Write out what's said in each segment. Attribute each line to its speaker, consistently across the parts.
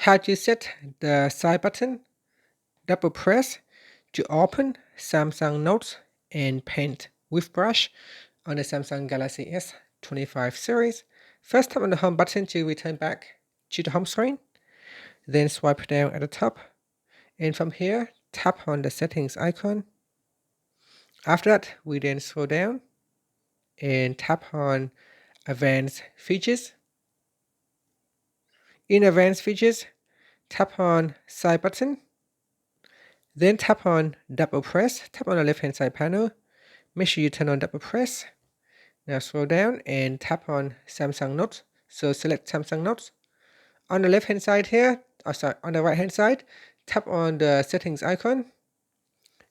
Speaker 1: How to set the side button. Double press to open Samsung Notes and paint with brush on the Samsung Galaxy S25 series. First tap on the home button to return back to the home screen. Then swipe down at the top. And from here, tap on the settings icon. After that, we then scroll down and tap on advanced features. In advanced features, tap on side button. Then tap on double press. Tap on the left hand side panel. Make sure you turn on double press. Now scroll down and tap on Samsung Notes. So select Samsung Notes. On the left hand side here, on the right hand side, tap on the settings icon.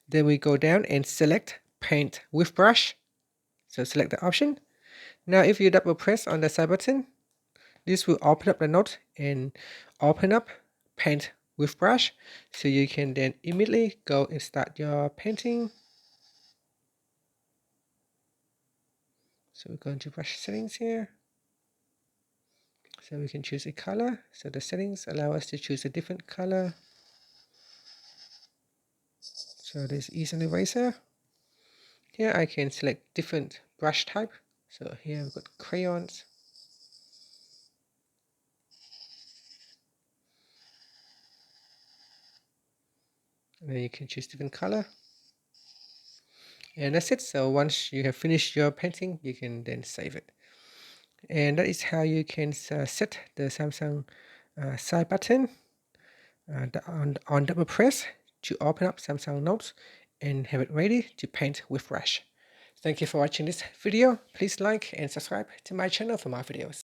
Speaker 1: Then we go down and select paint with brush. So select the option. Now if you double press on the side button, this will open up the note and open up paint with brush. So you can then immediately go and start your painting. So we're going to brush settings here. So we can choose a color. So the settings allow us to choose a different color. So there's ease and eraser. Here I can select different brush type. So here we've got crayons. And then you can choose different color. And that's it. So once you have finished your painting, you can then save it. And that is how you can set the Samsung side button on double press to open up Samsung Notes and have it ready to paint with brush. Thank you for watching this video. Please like and subscribe to my channel for more videos.